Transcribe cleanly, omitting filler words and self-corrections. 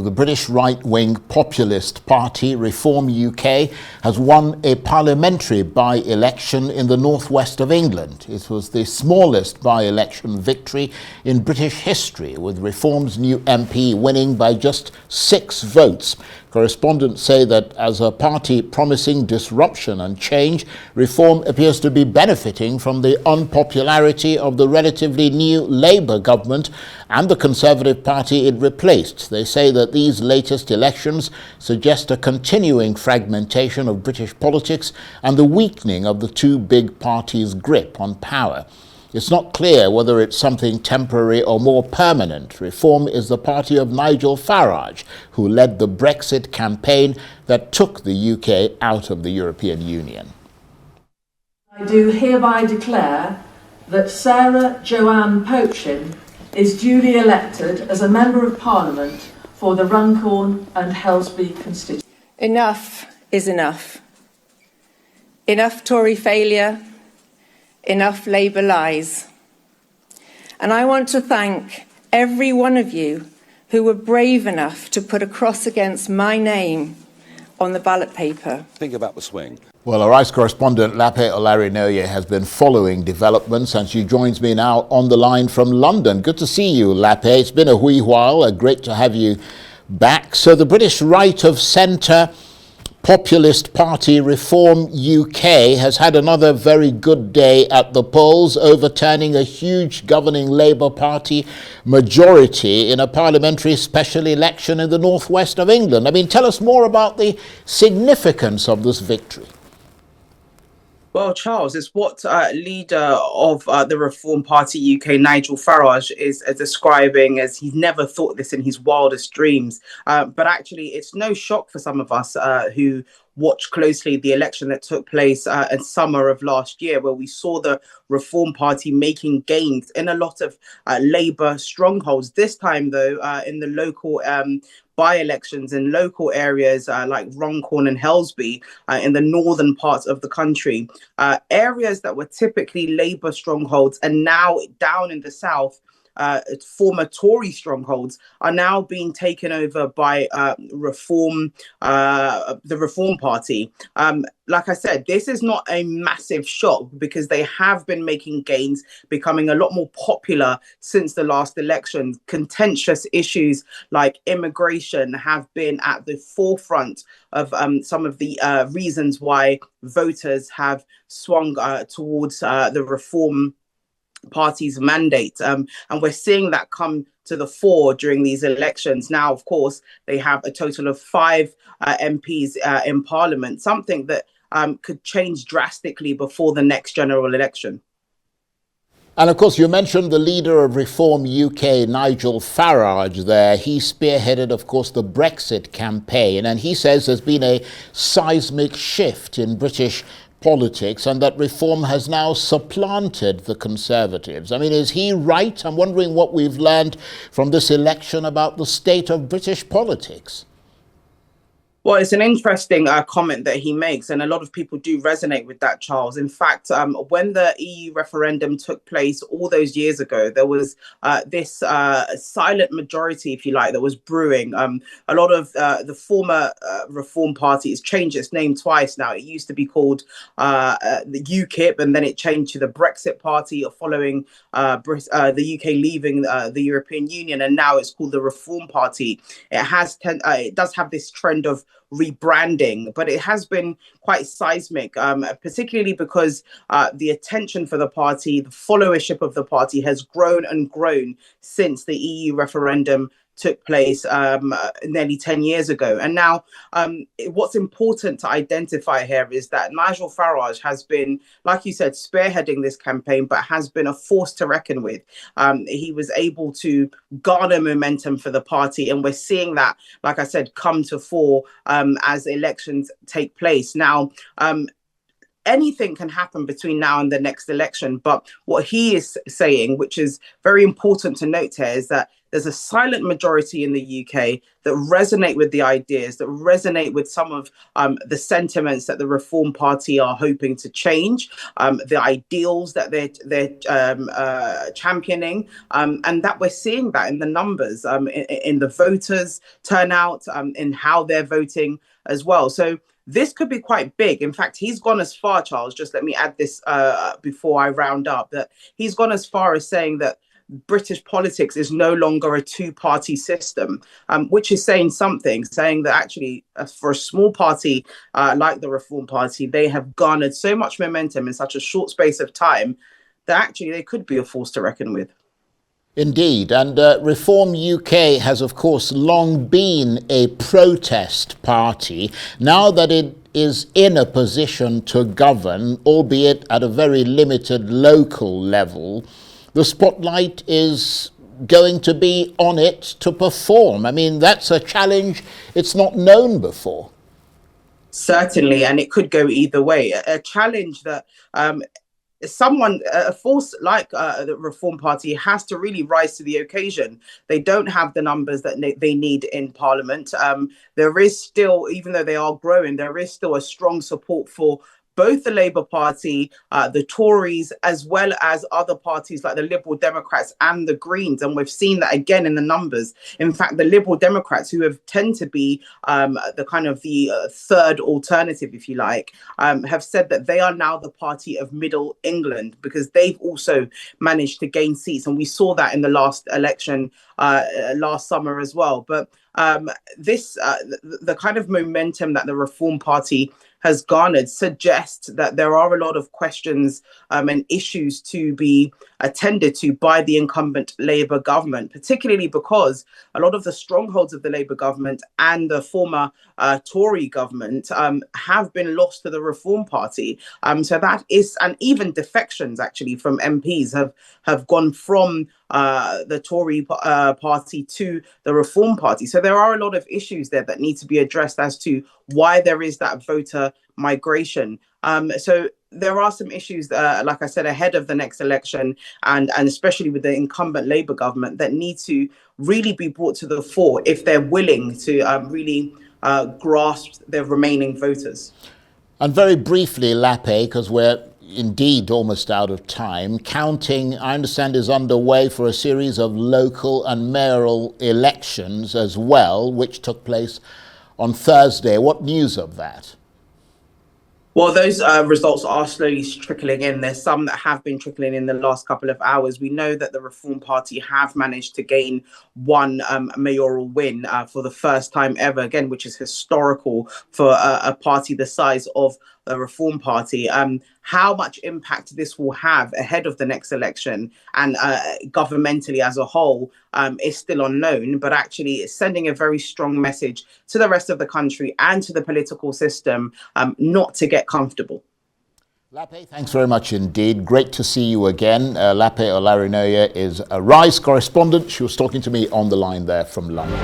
The British right-wing populist party, Reform UK, has won a parliamentary by-election in the northwest of England. It was the smallest by-election victory in British history, with Reform's new MP winning by just 6 votes. Correspondents say that as a party promising disruption and change, Reform appears to be benefiting from the unpopularity of the relatively new Labour government and the Conservative Party it replaced. They say that these latest elections suggest a continuing fragmentation of British politics and the weakening of the two big parties' grip on power. It's not clear whether it's something temporary or more permanent. Reform is the party of Nigel Farage, who led the Brexit campaign that took the UK out of the European Union. I do hereby declare that Sarah Joanne Pochin is duly elected as a Member of Parliament for the Runcorn and Helsby constituency. Enough is enough. Enough Tory failure. Enough Labour lies. And I want to thank every one of you who were brave enough to put a cross against my name on the ballot paper. Think about the swing. Well, our ICE correspondent Lape Olarinoye has been following developments, and she joins me now on the line from London. Good to see you, Lape. It's been a wee while. Great to have you back. So the British right of centre populist party Reform UK has had another very good day at the polls, overturning a huge governing Labour Party majority in a parliamentary special election in the northwest of England. I mean, tell us more about the significance of this victory. Well, Charles, it's what leader of the Reform Party UK, Nigel Farage, is describing as he's never thought this in his wildest dreams. But actually, it's no shock for some of us who watched closely the election that took place in summer of last year, where we saw the Reform Party making gains in a lot of Labour strongholds. This time, though, in the local by-elections in local areas like Runcorn and Helsby in the northern parts of the country, areas that were typically Labour strongholds and now down in the south, former Tory strongholds are now being taken over by the Reform Party. Like I said, this is not a massive shock because they have been making gains, becoming a lot more popular since the last election. Contentious issues like immigration have been at the forefront of some of the reasons why voters have swung towards the Reform Party's mandate. And we're seeing that come to the fore during these elections. Now, of course, they have a total of 5 MPs in Parliament, something that could change drastically before the next general election. And of course, you mentioned the leader of Reform UK, Nigel Farage there. He spearheaded, of course, the Brexit campaign, and he says there's been a seismic shift in British politics and that Reform has now supplanted the Conservatives. I mean, is he right? I'm wondering what we've learned from this election about the state of British politics. Well, it's an interesting comment that he makes, and a lot of people do resonate with that, Charles. In fact, when the EU referendum took place all those years ago, there was this silent majority, if you like, that was brewing. A lot of the former Reform Party has changed its name twice now. It used to be called the UKIP, and then it changed to the Brexit Party following the UK leaving the European Union, and now it's called the Reform Party. It does have this trend of rebranding, but it has been quite seismic, particularly because the attention for the party, the followership of the party has grown and grown since the EU referendum took place nearly 10 years ago. And now what's important to identify here is that Nigel Farage has been, like you said, spearheading this campaign, but has been a force to reckon with. He was able to garner momentum for the party, and we're seeing that, like I said, come to fore as elections take place. Now, anything can happen between now and the next election. But what he is saying, which is very important to note here, is that there's a silent majority in the UK that resonate with the ideas, that resonate with some of the sentiments that the Reform Party are hoping to change, the ideals that they're championing, and that we're seeing that in the numbers, in the voters' turnout, in how they're voting as well. So this could be quite big. In fact, he's gone as far, Charles, just let me add this before I round up, that he's gone as far as saying that British politics is no longer a two-party system, which is saying something, saying that actually for a small party like the Reform Party, they have garnered so much momentum in such a short space of time that actually they could be a force to reckon with. Indeed, and Reform UK has, of course, long been a protest party. Now that it is in a position to govern, albeit at a very limited local level, the spotlight is going to be on it to perform. I mean, that's a challenge it's not known before. Certainly, and it could go either way. A challenge that a force like the Reform Party has to really rise to the occasion. They don't have the numbers that they need in Parliament. There is still, even though they are growing, there is still a strong support for both the Labour Party, the Tories, as well as other parties like the Liberal Democrats and the Greens. And we've seen that again in the numbers. In fact, the Liberal Democrats, who have tend to be the kind of the third alternative, if you like, have said that they are now the party of Middle England because they've also managed to gain seats. And we saw that in the last election last summer as well. But the kind of momentum that the Reform Party has garnered suggests that there are a lot of questions and issues to be attended to by the incumbent Labour government, particularly because a lot of the strongholds of the Labour government and the former Tory government have been lost to the Reform Party. So that is, and even defections actually from MPs have gone from the Tory party to the Reform Party. So there are a lot of issues there that need to be addressed as to why there is that voter migration. So there are some issues, like I said, ahead of the next election, and especially with the incumbent Labour government, that need to really be brought to the fore if they're willing to really grasp their remaining voters. And very briefly, Lape, because we're indeed almost out of time, counting, I understand, is underway for a series of local and mayoral elections as well, which took place on Thursday. What news of that? Well, those results are slowly trickling in. There's some that have been trickling in the last couple of hours. We know that the Reform Party have managed to gain one mayoral win for the first time ever, again, which is historical for a party the size of the Reform Party. How much impact this will have ahead of the next election and governmentally as a whole is still unknown, but actually it's sending a very strong message to the rest of the country and to the political system not to get comfortable. Lape, thanks very much indeed. Great to see you again. Lape Olarinoye is a RISE correspondent. She was talking to me on the line there from London.